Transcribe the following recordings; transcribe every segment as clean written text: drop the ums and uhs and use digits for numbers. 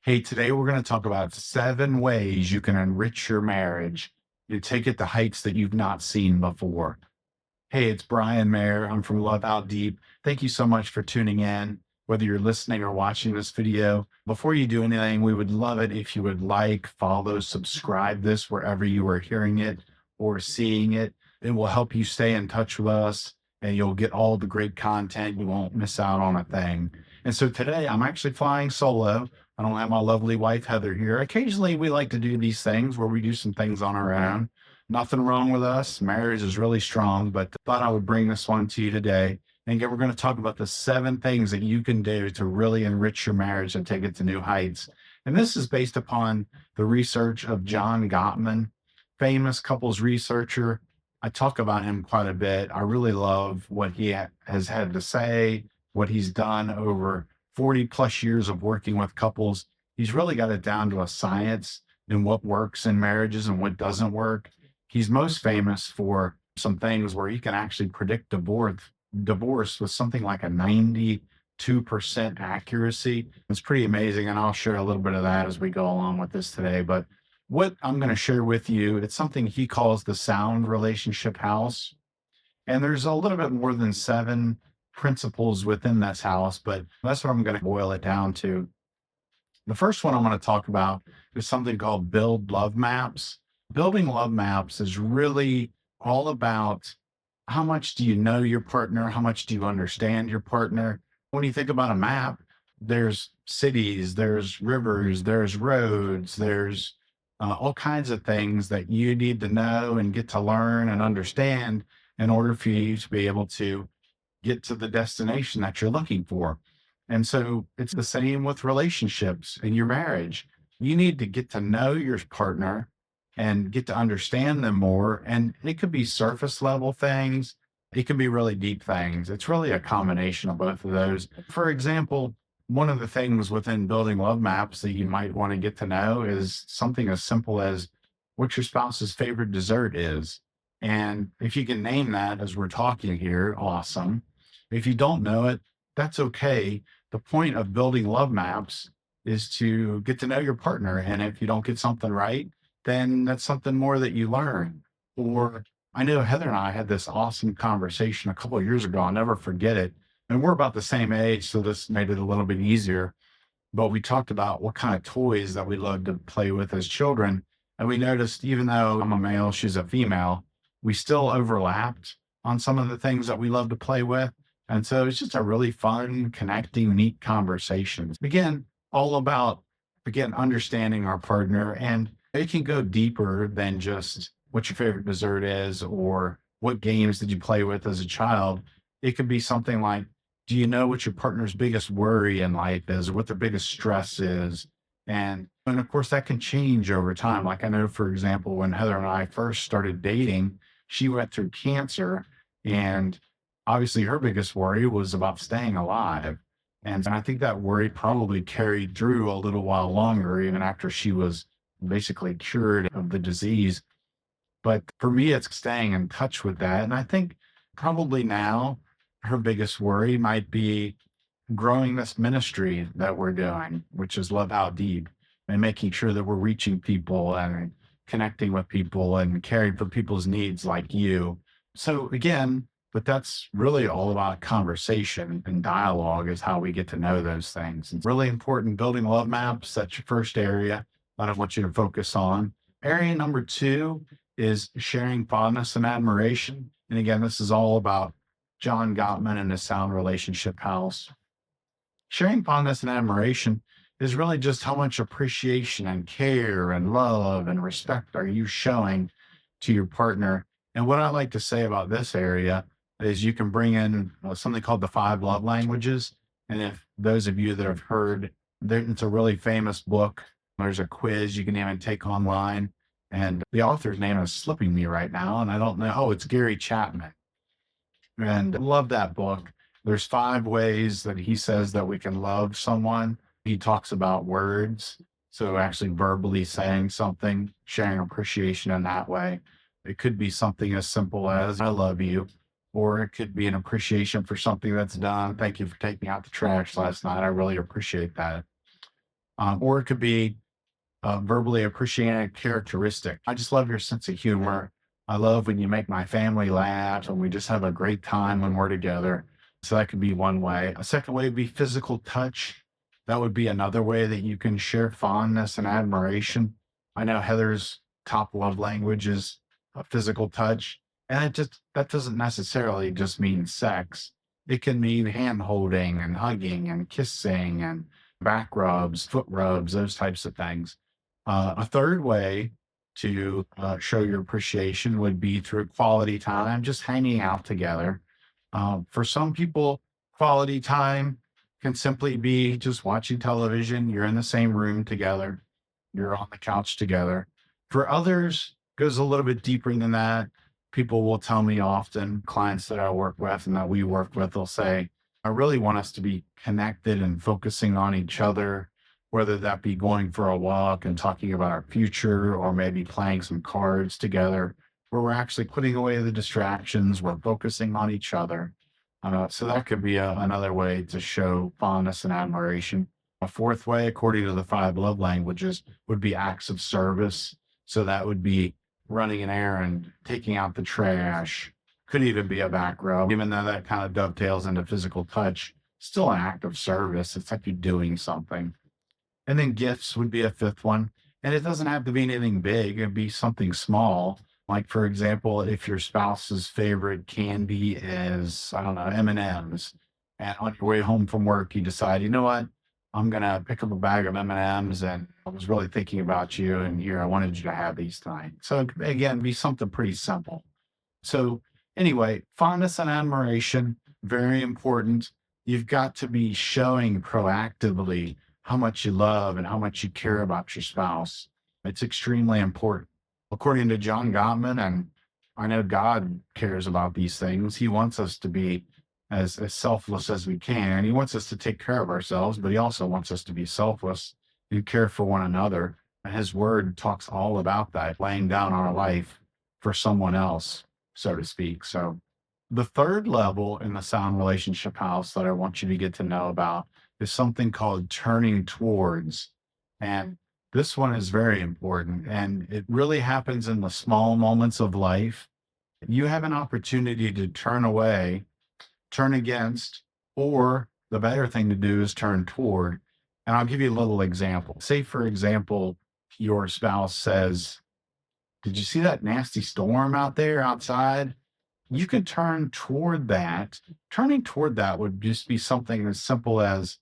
Hey, today we're going to talk about 7 ways you can enrich your marriage and take it to heights that you've not seen before. Hey, it's Brian Mayer. I'm from Love Out Deep. Thank you so much for tuning in, whether you're listening or watching this video. Before you do anything, we would love it if you would like, follow, subscribe this wherever you are hearing it or seeing it. It will help you stay in touch with us and you'll get all the great content. You won't miss out on a thing. And so today I'm actually flying solo. I don't have my lovely wife, Heather, here. Occasionally we like to do these things where we do some things on our own. Nothing wrong with us. Marriage is really strong, but thought I would bring this one to you today. And again, we're going to talk about the 7 things that you can do to really enrich your marriage and take it to new heights. And this is based upon the research of John Gottman, famous couples researcher. I talk about him quite a bit. I really love what he has had to say, what he's done over 40 plus years of working with couples. He's really got it down to a science in what works in marriages and what doesn't work. He's most famous for some things where he can actually predict divorce with something like a 92% accuracy. It's pretty amazing. And I'll share a little bit of that as we go along with this today. But what I'm going to share with you, it's something he calls the sound relationship house. And there's a little bit more than 7 principles within this house, but that's what I'm going to boil it down to. The first one I'm going to talk about is something called build love maps. Building love maps is really all about how much do you know your partner? How much do you understand your partner? When you think about a map, there's cities, there's rivers, there's roads, there's all kinds of things that you need to know and get to learn and understand in order for you to be able to get to the destination that you're looking for. And so it's the same with relationships in your marriage. You need to get to know your partner and get to understand them more. And it could be surface level things, it can be really deep things. It's really a combination of both of those. For example, one of the things within building love maps that you might want to get to know is something as simple as what your spouse's favorite dessert is. And if you can name that as we're talking here, awesome. If you don't know it, that's okay. The point of building love maps is to get to know your partner. And if you don't get something right, then that's something more that you learn. Or I know Heather and I had this awesome conversation a couple of years ago. I'll never forget it. And we're about the same age, so this made it a little bit easier. But we talked about what kind of toys that we loved to play with as children. And we noticed, even though I'm a male, she's a female, we still overlapped on some of the things that we love to play with. And so it's just a really fun, connecting, neat conversation. Again, all about, again, understanding our partner. And it can go deeper than just what your favorite dessert is or what games did you play with as a child. It could be something like, do you know what your partner's biggest worry in life is, or what their biggest stress is? And of course, that can change over time. Like I know, for example, when Heather and I first started dating, she went through cancer. And obviously, her biggest worry was about staying alive. And I think that worry probably carried through a little while longer, even after she was basically cured of the disease. But for me, it's staying in touch with that. And I think probably now her biggest worry might be growing this ministry that we're doing, which is Love Out Deep, and making sure that we're reaching people and connecting with people and caring for people's needs like you. So again, but that's really all about conversation and dialogue is how we get to know those things. It's really important building love maps. That's your first area that I want you to focus on. Area number 2 is sharing fondness and admiration. And again, this is all about John Gottman and the Sound Relationship House. Sharing fondness and admiration is really just how much appreciation and care and love and respect are you showing to your partner. And what I like to say about this area is you can bring in something called the 5 love languages. And if those of you that have heard, it's a really famous book. There's a quiz you can even take online. And the author's name is slipping me right now. And I don't know. Oh, it's Gary Chapman. And I love that book. There's 5 ways that he says that we can love someone. He talks about words. So actually verbally saying something, sharing appreciation in that way. It could be something as simple as, I love you. Or it could be an appreciation for something that's done. Thank you for taking out the trash last night. I really appreciate that. Or it could be verbally appreciating a characteristic. I just love your sense of humor. I love when you make my family laugh and we just have a great time when we're together. So that could be one way. A second way would be physical touch. That would be another way that you can share fondness and admiration. I know Heather's top love language is physical touch. And that doesn't necessarily just mean sex. It can mean hand holding and hugging and kissing and back rubs, foot rubs, those types of things. A third way to show your appreciation would be through quality time, just hanging out together. For some people, quality time can simply be just watching television. You're in the same room together, you're on the couch together. For others, goes a little bit deeper than that. People will tell me often, clients that I work with and that we work with, will say, I really want us to be connected and focusing on each other, whether that be going for a walk and talking about our future, or maybe playing some cards together, where we're actually putting away the distractions, we're focusing on each other. So that could be another way to show fondness and admiration. A fourth way, according to the five love languages, would be acts of service. So that would be running an errand, taking out the trash, could even be a back rub, even though that kind of dovetails into physical touch, still an act of service. It's like you're doing something. And then gifts would be a fifth one. And it doesn't have to be anything big, it'd be something small. Like, for example, if your spouse's favorite candy is, I don't know, M&Ms, and on your way home from work, you decide, you know what, I'm gonna pick up a bag of M&Ms, and I was really thinking about you, and here I wanted you to have these tonight. So again, be something pretty simple. So anyway, fondness and admiration, very important. You've got to be showing proactively how much you love and how much you care about your spouse. It's extremely important. According to John Gottman, and I know God cares about these things, he wants us to be as selfless as we can. He wants us to take care of ourselves, but he also wants us to be selfless and care for one another. And his word talks all about that, laying down our life for someone else, so to speak. So the third level in the sound relationship house that I want you to get to know about is something called turning towards. And this one is very important. And it really happens in the small moments of life. You have an opportunity to turn away, turn against, or the better thing to do is turn toward. And I'll give you a little example. Say, for example, your spouse says, did you see that nasty storm out there outside? You can turn toward that. Turning toward that would just be something as simple as,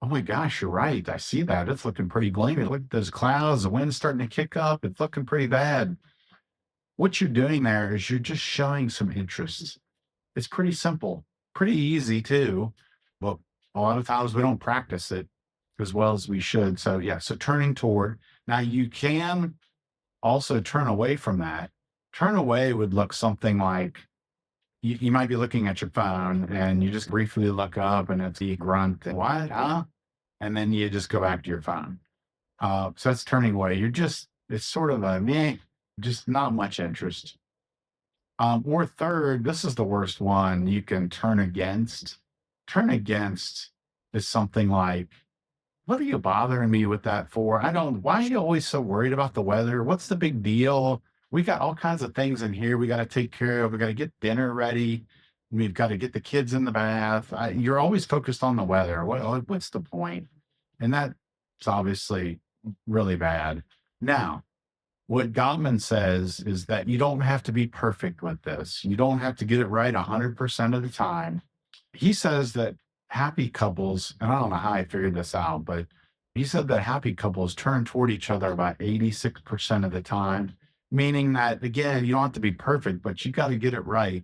oh my gosh, you're right. I see that. It's looking pretty gloomy. Look at those clouds. The wind's starting to kick up. It's looking pretty bad. What you're doing there is you're just showing some interest. It's pretty simple, pretty easy too, but a lot of times we don't practice it as well as we should. So yeah, so turning toward. Now you can also turn away from that. Turn away would look something like, you might be looking at your phone and you just briefly look up and it's the grunt, what, huh? And then you just go back to your phone. So that's turning away. It's sort of a meh, just not much interest. Or third, this is the worst one you can turn against. Turn against is something like, what are you bothering me with that for? Why are you always so worried about the weather? What's the big deal? We got all kinds of things in here we got to take care of. We got to get dinner ready. We've got to get the kids in the bath. You're always focused on the weather. What's the point? And that's obviously really bad. Now, what Gottman says is that you don't have to be perfect with this. You don't have to get it right 100% of the time. He says that happy couples, and I don't know how I figured this out, but he said that happy couples turn toward each other about 86% of the time, meaning that, again, you don't have to be perfect, but you got to get it right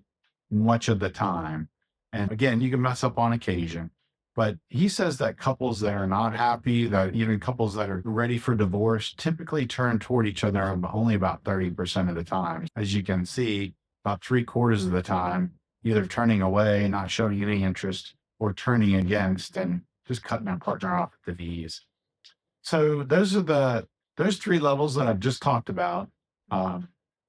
much of the time. And again, you can mess up on occasion. But he says that couples that are not happy, that even couples that are ready for divorce, typically turn toward each other only about 30% of the time. As you can see, about 3/4 of the time, either turning away, not showing any interest, or turning against and just cutting their partner off at the knees. So those three levels that I've just talked about,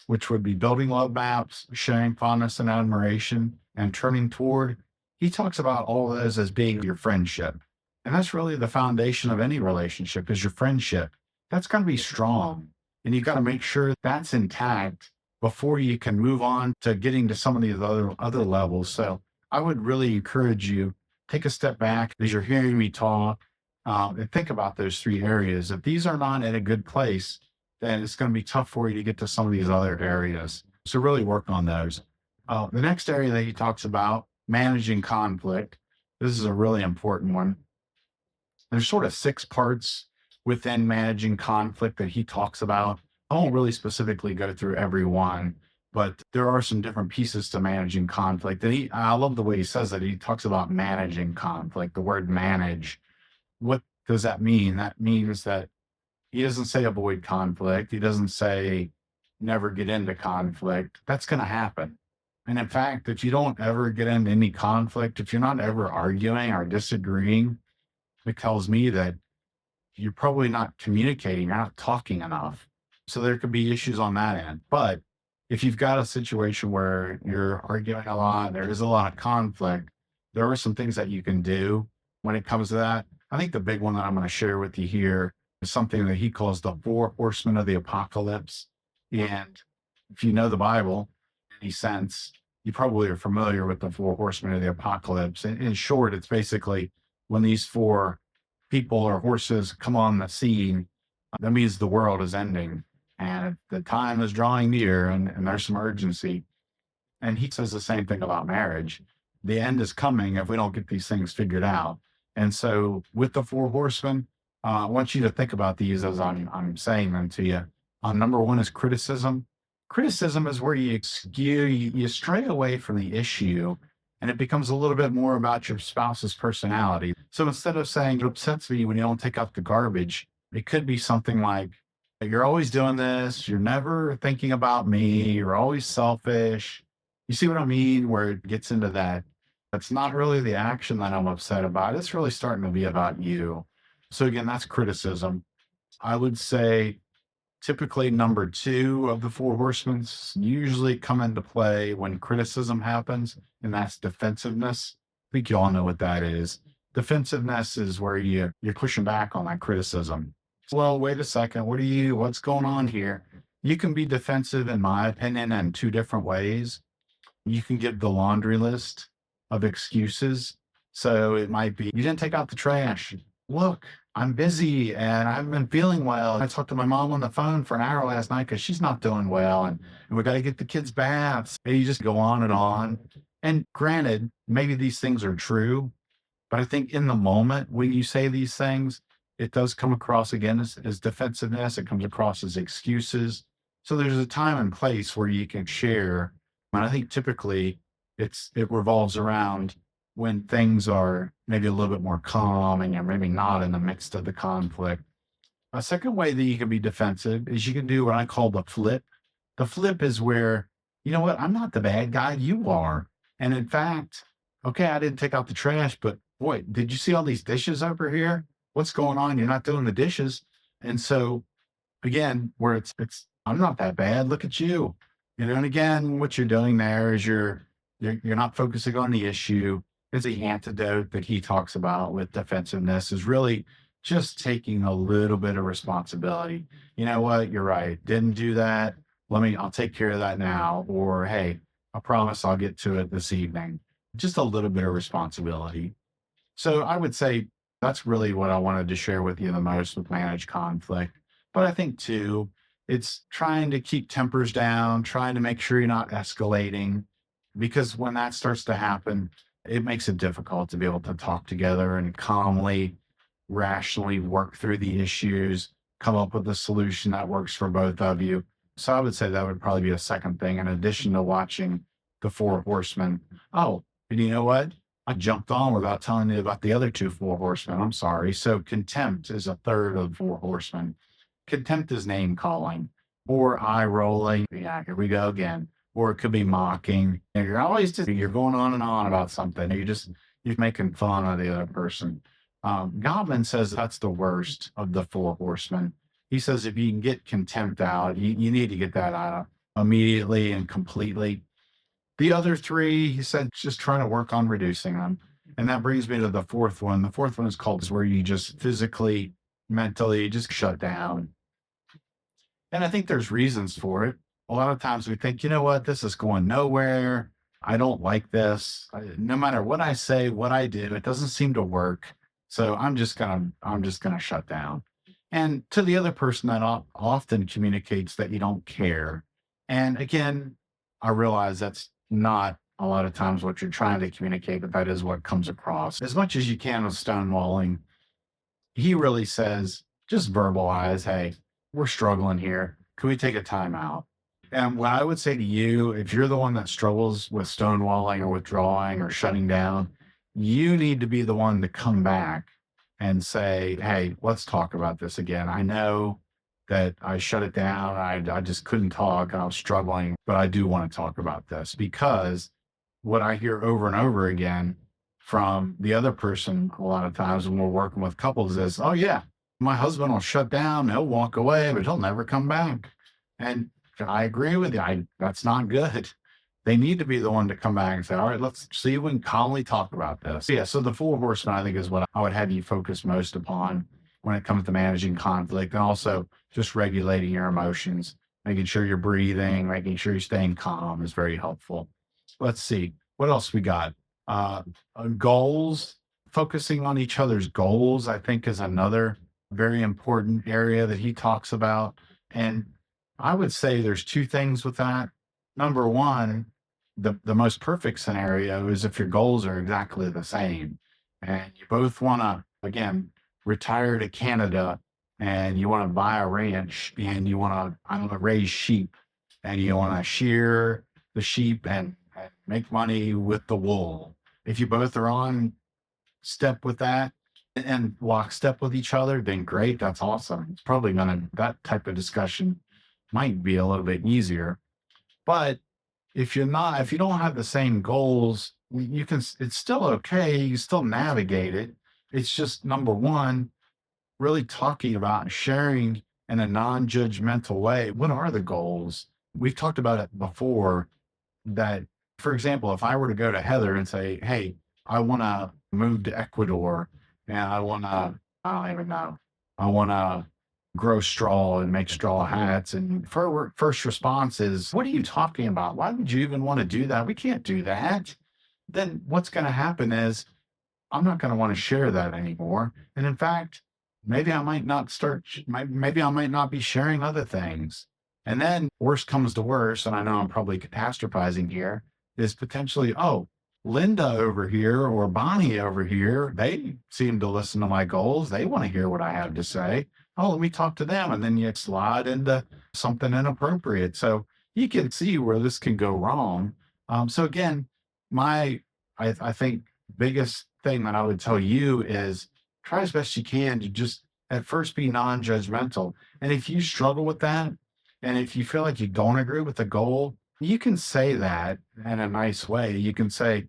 which would be building love maps, sharing fondness and admiration, and turning toward. He talks about all of those as being your friendship. And that's really the foundation of any relationship is your friendship. That's got to be strong. And you got to make sure that's intact before you can move on to getting to some of these other levels. So I would really encourage you take a step back as you're hearing me talk, and think about those three areas. If these are not in a good place, then it's going to be tough for you to get to some of these other areas. So really work on those. The next area that he talks about, managing conflict. This is a really important one. There's sort of six parts within managing conflict that he talks about. I won't really specifically go through every one, but there are some different pieces to managing conflict. And I love the way he says that. He talks about managing conflict, the word manage. What does that mean? That means that he doesn't say avoid conflict. He doesn't say never get into conflict. That's going to happen. And in fact, if you don't ever get into any conflict, if you're not ever arguing or disagreeing, it tells me that you're probably not communicating, you're not talking enough. So there could be issues on that end. But if you've got a situation where you're arguing a lot, there is a lot of conflict, there are some things that you can do when it comes to that. I think the big one that I'm going to share with you here is something that he calls the four horsemen of the apocalypse. And if you know the Bible in any sense, you probably are familiar with the four horsemen of the apocalypse. In short, it's basically when these four people or horses come on the scene, that means the world is ending and the time is drawing near, and there's some urgency. And he says the same thing about marriage. The end is coming if we don't get these things figured out. And so with the four horsemen, I want you to think about these as I'm saying them to you. Number one is criticism. Criticism is where you stray away from the issue and it becomes a little bit more about your spouse's personality. So instead of saying it upsets me when you don't take out the garbage, it could be something like, you're always doing this, you're never thinking about me, you're always selfish. You see what I mean? Where it gets into that. That's not really the action that I'm upset about. It's really starting to be about you. So again, that's criticism. I would say typically number two of the four horsemen usually come into play when criticism happens, and that's defensiveness. I think you all know what that is. Defensiveness is where you're pushing back on that criticism. Well, wait a second. What's going on here? You can be defensive, in my opinion, in two different ways. You can give the laundry list of excuses. So it might be, you didn't take out the trash. Look, I'm busy and I haven't been feeling well. I talked to my mom on the phone for an hour last night because she's not doing well. And we got to get the kids baths. And you just go on and on. And granted, maybe these things are true, but I think in the moment when you say these things, it does come across again as defensiveness. It comes across as excuses. So there's a time and place where you can share. And I think typically it revolves around when things are maybe a little bit more calm and you're maybe not in the midst of the conflict. A second way that you can be defensive is you can do what I call the flip. The flip is where, you know what, I'm not the bad guy, you are. And in fact, okay, I didn't take out the trash, but boy, did you see all these dishes over here? What's going on? You're not doing the dishes. And so again, where it's I'm not that bad. Look at you. You know, and again, what you're doing there is you're not focusing on the issue. It's the antidote that he talks about with defensiveness is really just taking a little bit of responsibility. You know what? You're right. Didn't do that. I'll take care of that now. Or, hey, I promise I'll get to it this evening. Just a little bit of responsibility. So I would say that's really what I wanted to share with you the most with managed conflict. But I think too, it's trying to keep tempers down, trying to make sure you're not escalating, because when that starts to happen, it makes it difficult to be able to talk together and calmly, rationally work through the issues, come up with a solution that works for both of you. So I would say that would probably be a second thing in addition to watching the four horsemen. Oh, and you know what? I jumped on without telling you about the other two four horsemen. I'm sorry. So contempt is a third of the four horsemen. Contempt is name calling or eye rolling. Yeah, here we go again. Or it could be mocking. And you're going on and on about something. You're making fun of the other person. Gottman says that's the worst of the four horsemen. He says if you can get contempt out, you need to get that out immediately and completely. The other three, he said, just trying to work on reducing them. And that brings me to the fourth one. The fourth one is called is where you just physically, mentally just shut down. And I think there's reasons for it. A lot of times we think, you know what, this is going nowhere. I don't like this. No matter what I say, what I do, it doesn't seem to work. So I'm just gonna shut down. And to the other person that often communicates that you don't care. And again, I realize that's not a lot of times what you're trying to communicate, but that is what comes across. As much as you can with stonewalling, he really says, just verbalize, hey, we're struggling here. Can we take a time out? And what I would say to you, if you're the one that struggles with stonewalling or withdrawing or shutting down, you need to be the one to come back and say, hey, let's talk about this again. I know that I shut it down. I just couldn't talk. I was struggling, but I do want to talk about this because what I hear over and over again from the other person a lot of times when we're working with couples is, oh, yeah, my husband will shut down, he'll walk away, but he'll never come back. And I agree with you. That's not good. They need to be the one to come back and say, all right, let's see if we can calmly talk about this. Yeah. So the four horsemen, I think, is what I would have you focus most upon when it comes to managing conflict and also just regulating your emotions, making sure you're breathing, making sure you're staying calm is very helpful. Let's see. What else we got? Goals, focusing on each other's goals, I think is another very important area that he talks about. And I would say there's two things with that. Number one, the most perfect scenario is if your goals are exactly the same and you both want to, again, retire to Canada and you want to buy a ranch and you want to, I don't know, raise sheep and you want to shear the sheep and make money with the wool. If you both are on step with that and lockstep with each other, then great. That's awesome. It's probably that type of discussion might be a little bit easier. But if you're not, if you don't have the same goals, you can, it's still okay. You still navigate it. It's just number one, really talking about and sharing in a non-judgmental way. What are the goals? We've talked about it before that, for example, if I were to go to Heather and say, hey, I want to move to Ecuador and I don't even know, I want to grow straw and make straw hats. And her first response is, what are you talking about? Why would you even want to do that? We can't do that. Then what's going to happen is I'm not going to want to share that anymore. And in fact, maybe I might not maybe I might not be sharing other things. And then worst comes to worst, and I know I'm probably catastrophizing here, is potentially, oh, Linda over here or Bonnie over here, they seem to listen to my goals. They want to hear what I have to say. Oh, let me talk to them. And then you slide into something inappropriate. So you can see where this can go wrong. So again, I think biggest thing that I would tell you is try as best you can to just at first be non-judgmental. And if you struggle with that, and if you feel like you don't agree with the goal, you can say that in a nice way. You can say,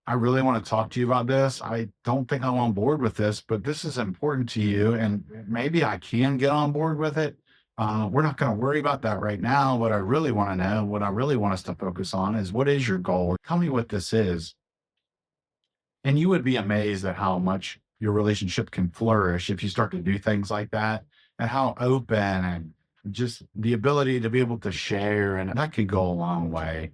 I really want to talk to you about this. I don't think I'm on board with this, but this is important to you. And maybe I can get on board with it. We're not going to worry about that right now. What I really want to know, what I really want us to focus on is what is your goal? Tell me what this is. And you would be amazed at how much your relationship can flourish if you start to do things like that and how open and just the ability to be able to share. And that could go a long way.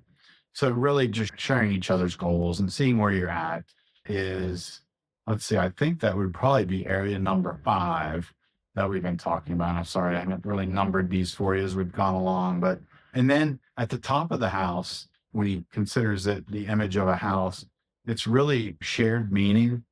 So really just sharing each other's goals and seeing where you're at is, let's see, I think that would probably be area number 5 that we've been talking about. I'm sorry, I haven't really numbered these for you as we've gone along, and then at the top of the house, when he considers it the image of a house, it's really shared meaning.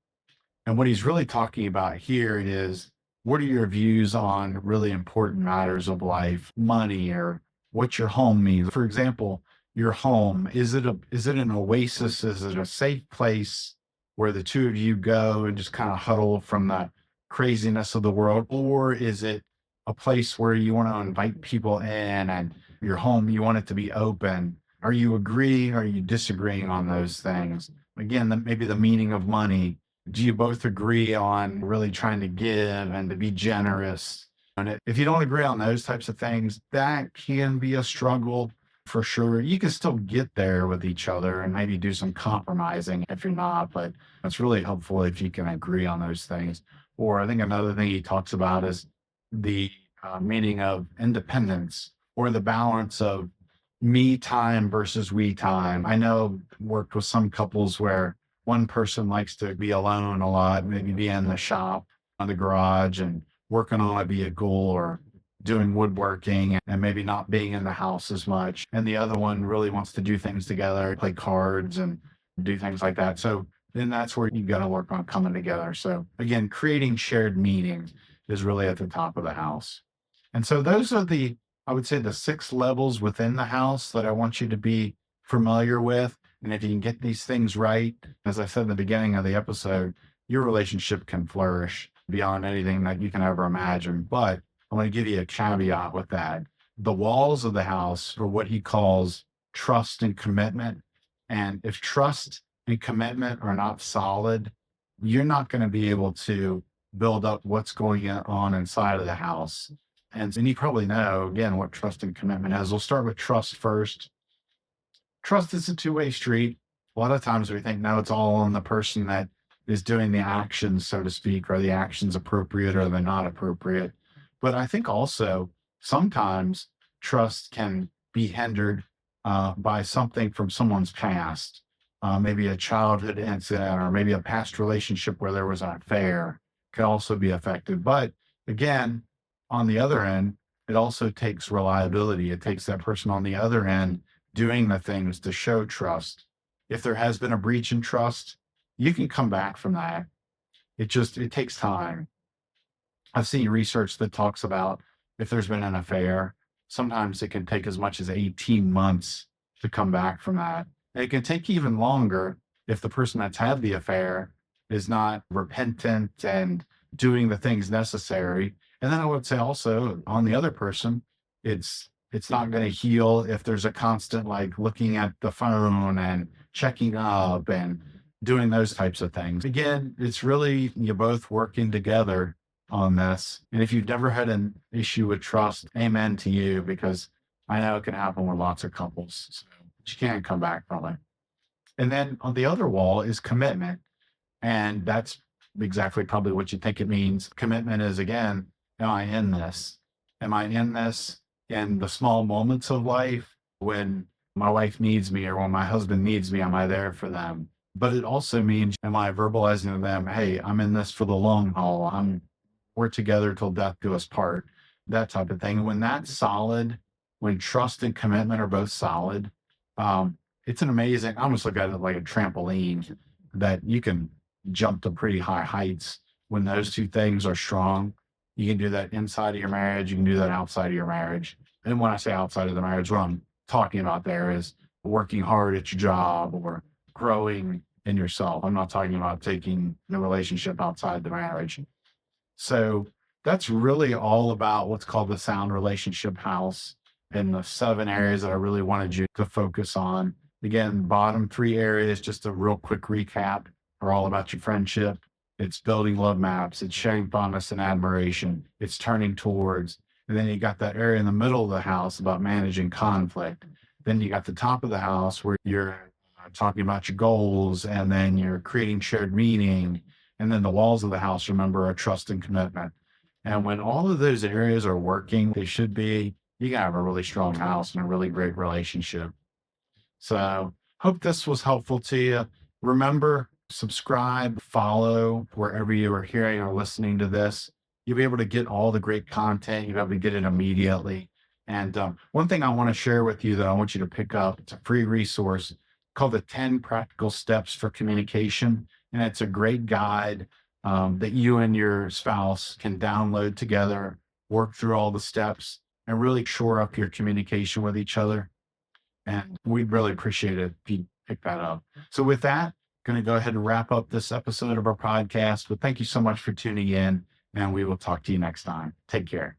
And what he's really talking about here is what are your views on really important matters of life, money, or what your home means? For example, your home, is it an oasis? Is it a safe place where the two of you go and just kind of huddle from the craziness of the world? Or is it a place where you want to invite people in and your home, you want it to be open? Are you agreeing? Are you disagreeing on those things? Again, maybe the meaning of money. Do you both agree on really trying to give and to be generous? And if you don't agree on those types of things, that can be a struggle for sure. You can still get there with each other and maybe do some compromising if you're not, but it's really helpful if you can agree on those things. Or I think another thing he talks about is the meaning of independence or the balance of me time versus we time. I know worked with some couples where one person likes to be alone a lot, maybe be in the shop, on the garage and working on a vehicle or doing woodworking and maybe not being in the house as much. And the other one really wants to do things together, play cards and do things like that. So then that's where you got to work on coming together. So again, creating shared meaning is really at the top of the house. And so those are I would say the 6 levels within the house that I want you to be familiar with. And if you can get these things right, as I said in the beginning of the episode, your relationship can flourish beyond anything that you can ever imagine. But I want to give you a caveat with that. The walls of the house are what he calls trust and commitment. And if trust and commitment are not solid, you're not going to be able to build up what's going on inside of the house. And you probably know, again, what trust and commitment is. We'll start with trust first. Trust is a two-way street. A lot of times we think, no, it's all on the person that is doing the actions, so to speak, are the actions appropriate or they're not appropriate. But I think also sometimes trust can be hindered by something from someone's past, maybe a childhood incident or maybe a past relationship where there was an affair could also be affected. But again, on the other end, it also takes reliability. It takes that person on the other end doing the things to show trust. If there has been a breach in trust, you can come back from that. It takes time. I've seen research that talks about if there's been an affair, sometimes it can take as much as 18 months to come back from that. And it can take even longer if the person that's had the affair is not repentant and doing the things necessary. And then I would say also on the other person, it's not going to heal if there's a constant like looking at the phone and checking up and doing those types of things. Again, it's really you both working together on this. And if you've never had an issue with trust, amen to you, because I know it can happen with lots of couples. So you can't come back from it. And then on the other wall is commitment. And that's exactly probably what you think it means. Commitment is, again, am I in this? Am I in this in the small moments of life when my wife needs me or when my husband needs me? Am I there for them? But it also means, am I verbalizing to them, hey, I'm in this for the long haul. We're together till death do us part, that type of thing. When that's solid, when trust and commitment are both solid, it's an amazing, I almost look at it like a trampoline that you can jump to pretty high heights when those two things are strong. You can do that inside of your marriage. You can do that outside of your marriage. And when I say outside of the marriage, what I'm talking about there is working hard at your job or growing in yourself. I'm not talking about taking the relationship outside the marriage. So that's really all about what's called the sound relationship house and the 7 areas that I really wanted you to focus on. Again, bottom 3 areas, just a real quick recap, are all about your friendship. It's building love maps. It's sharing fondness and admiration. It's turning towards. And then you got that area in the middle of the house about managing conflict. Then you got the top of the house where you're talking about your goals and then you're creating shared meaning. And then the walls of the house, remember, are trust and commitment. And when all of those areas are working, they should be, you can have a really strong house and a really great relationship. So hope this was helpful to you. Remember, subscribe, follow wherever you are hearing or listening to this. You'll be able to get all the great content. You'll be able to get it immediately. And one thing I want to share with you that I want you to pick up, it's a free resource called the 10 Practical Steps for Communication. And it's a great guide that you and your spouse can download together, work through all the steps, and really shore up your communication with each other. And we'd really appreciate it if you pick that up. So with that, going to go ahead and wrap up this episode of our podcast. But thank you so much for tuning in, and we will talk to you next time. Take care.